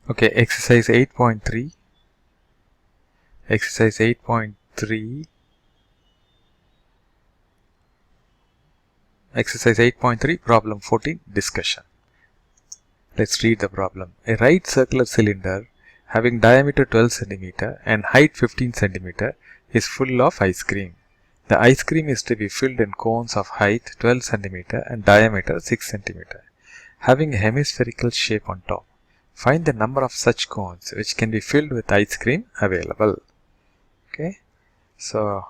Okay, exercise 8.3. Exercise 8.3. Exercise 8.3, problem 14, discussion. Let's read the problem. A right circular cylinder having diameter 12 cm and height 15 cm is full of ice cream. The ice cream is to be filled in cones of height 12 cm and diameter 6 cm, having a hemispherical shape on top. Find the number of such cones which can be filled with ice cream available. Okay, so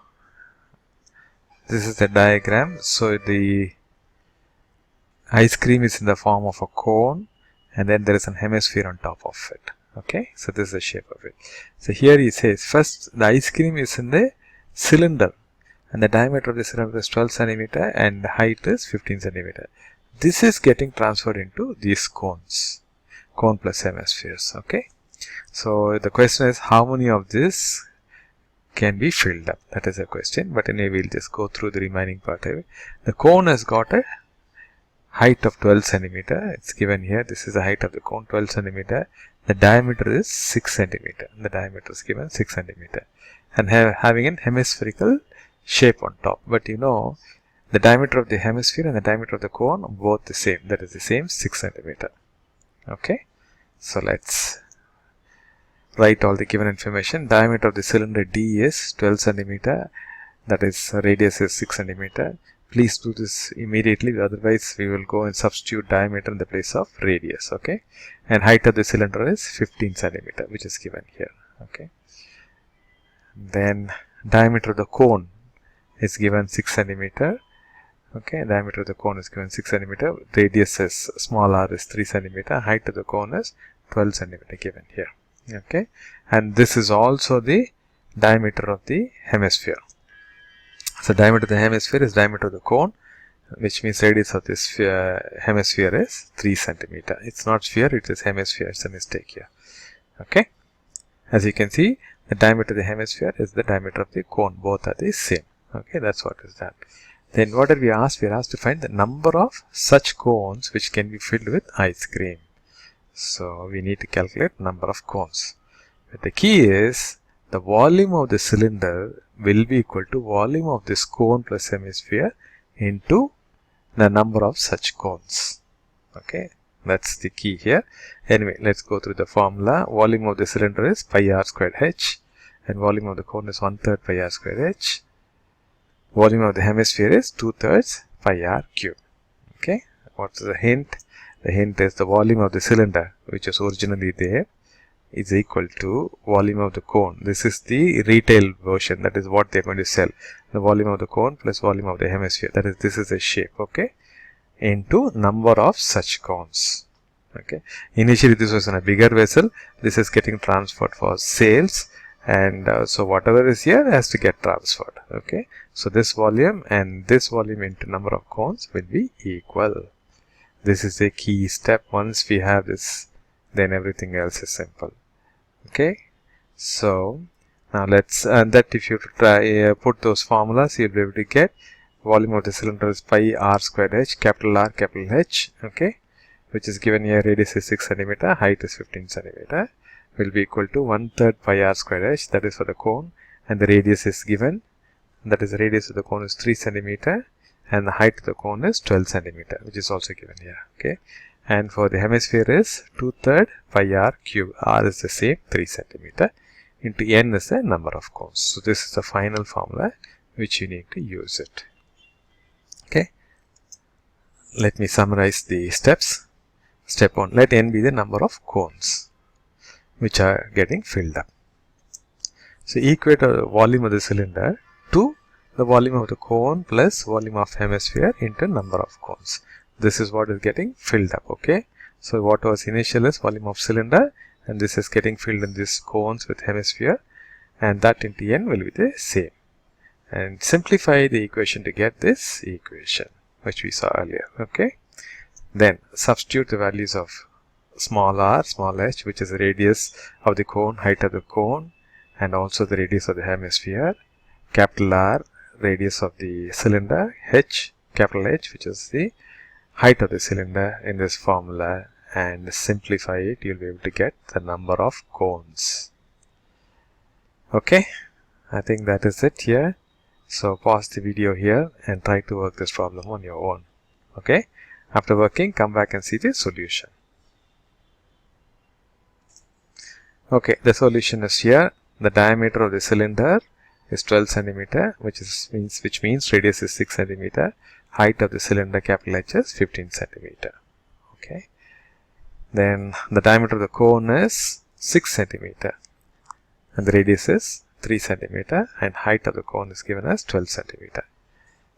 this is the diagram. So the ice cream is in the form of a cone, and then there is an hemisphere on top of it. Okay, so this is the shape of it. So here he says first the ice cream is in the cylinder, and the diameter of the cylinder is 12 cm and the height is 15 cm. This is getting transferred into these cones, cone plus hemispheres. Okay, so the question is how many of this can be filled up. That is a question, but anyway we'll just go through the remaining part of it. The cone has got a height of 12 cm. It's given here. This is the height of the cone, 12 cm. The diameter is 6 cm. The diameter is given 6 cm, and having a hemispherical shape on top. But you know, the diameter of the hemisphere and the diameter of the cone are both the same. That is the same 6 cm. Okay, so let's write all the given information. Diameter of the cylinder D is 12 cm. That is radius is 6 cm. Please do this immediately, otherwise we will go and substitute diameter in the place of radius. Okay, and height of the cylinder is 15 cm, which is given here. Okay, then diameter of the cone is given 6 cm. Okay, diameter of the cone is given 6 cm. Radius is small r is 3 cm. Height of the cone is 12 cm given here. Okay, and this is also the diameter of the hemisphere. So diameter of the hemisphere is diameter of the cone, which means radius of this hemisphere is 3 cm. It's not sphere, it is hemisphere. It's a mistake here. Okay, as you can see, the diameter of the hemisphere is the diameter of the cone. Both are the same. Okay, that's what is that. Then what are we asked? We are asked to find the number of such cones which can be filled with ice cream. So we need to calculate number of cones. But the key is the volume of the cylinder will be equal to volume of this cone plus hemisphere into the number of such cones. Okay, that's the key here. Anyway, let's go through the formula. Volume of the cylinder is pi r squared h, and volume of the cone is 1/3 pi r squared h. Volume of the hemisphere is 2/3 pi r cube. Okay, what's the hint? The hint is the volume of the cylinder, which was originally there, is equal to volume of the cone. This is the retail version, that is what they are going to sell. The volume of the cone plus volume of the hemisphere, that is, this is the shape, okay, into number of such cones. Okay, initially this was in a bigger vessel. This is getting transferred for sales, and so whatever is here has to get transferred. Okay, so this volume and this volume into number of cones will be equal. This is a key step. Once we have this, then everything else is simple. Okay, so now let's, and that if you try put those formulas, you'll be able to get volume of the cylinder is pi r squared h, capital R capital H, okay, which is given here. Radius is 6 cm, height is 15 cm, will be equal to 1/3 pi r squared h, that is for the cone, and the radius is given, that is the radius of the cone is 3 cm, and the height of the cone is 12 cm, which is also given here. Okay, and for the hemisphere is 2/3 pi r cube. R is the same, 3 cm, into n is the number of cones. So this is the final formula which you need to use it. Okay, let me summarize the steps. Step 1, let n be the number of cones which are getting filled up. So equate the volume of the cylinder to the volume of the cone plus volume of hemisphere into number of cones. This is what is getting filled up. Okay, so what was initial is volume of cylinder, and this is getting filled in these cones with hemisphere, and that into n will be the same. And simplify the equation to get this equation which we saw earlier. Okay, then substitute the values of small r, small h, which is the radius of the cone, height of the cone, and also the radius of the hemisphere. Capital R, radius of the cylinder, h, capital H, which is the height of the cylinder in this formula, and simplify it, you'll be able to get the number of cones. Okay, I think that is it here. So pause the video here and try to work this problem on your own. Okay, after working, come back and see the solution. Okay, the solution is here. The diameter of the cylinder is 12 centimeter, which means radius is 6 centimeter. Height of the cylinder, capital H, is 15 centimeter. Okay. Then the diameter of the cone is 6 centimeter and the radius is 3 centimeter and height of the cone is given as 12 centimeter.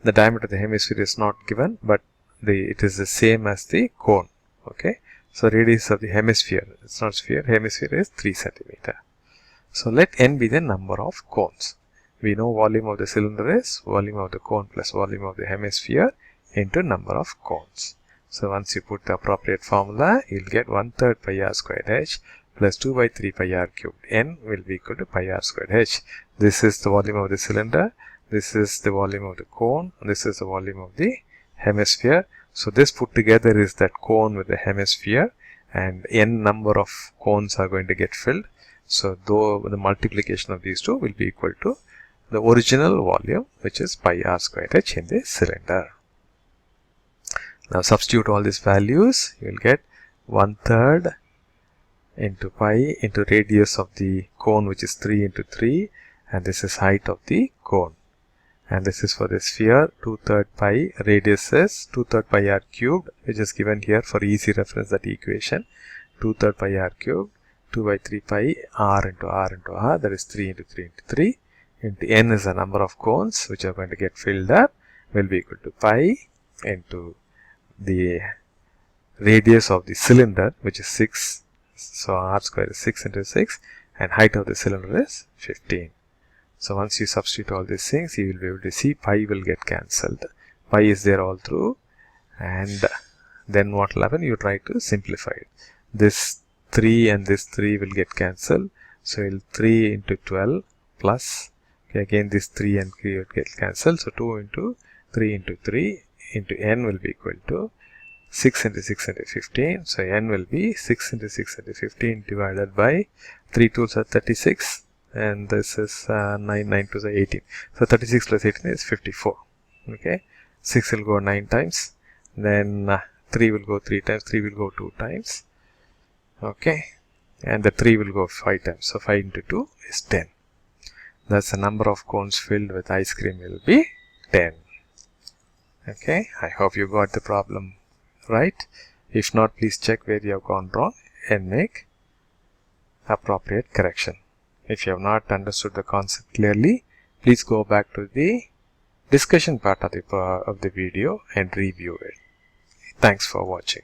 The diameter of the hemisphere is not given, but it is the same as the cone. Okay. So radius of the hemisphere, it's not sphere, hemisphere is 3 centimeter. So let n be the number of cones. We know volume of the cylinder is volume of the cone plus volume of the hemisphere into number of cones. So once you put the appropriate formula, you'll get 1/3 pi r squared h plus 2/3 pi r cubed. N will be equal to pi r squared h. This is the volume of the cylinder. This is the volume of the cone. This is the volume of the hemisphere. So this put together is that cone with the hemisphere, and n number of cones are going to get filled. So though the multiplication of these two will be equal to the original volume, which is pi r squared h in the cylinder. Now substitute all these values, you will get 1/3 into pi into radius of the cone, which is 3 into 3, and this is height of the cone. And this is for the sphere, 2/3 pi, radius is 2/3 pi r cubed, which is given here for easy reference, that equation, 2/3 pi r cubed, 2/3 pi r into r, that is 3 into 3 into 3, into n is the number of cones which are going to get filled up, will be equal to pi into the radius of the cylinder, which is 6, so r square is 6 into 6, and height of the cylinder is 15. So once you substitute all these things, you will be able to see pi will get cancelled. Pi is there all through, and then what will happen? You try to simplify it. This 3 and this 3 will get cancelled. So 3 into 12 plus, okay, again this 3 and 3 will get cancelled. So 2 into 3 into 3 into n will be equal to 6 into 6 into 15. So n will be 6 into 6 into 15 divided by 3 2s are 36. And this is 9 2s are 18. So 36 plus 18 is 54. Okay, 6 will go 9 times, then 3 will go 3 times, 3 will go 2 times. Okay, and the 3 will go 5 times. So 5 into 2 is 10. Thus the number of cones filled with ice cream will be 10. Okay, I hope you got the problem right. If not, please check where you have gone wrong and make appropriate correction. If you have not understood the concept clearly, please go back to the discussion part of the video and review it. Thanks for watching.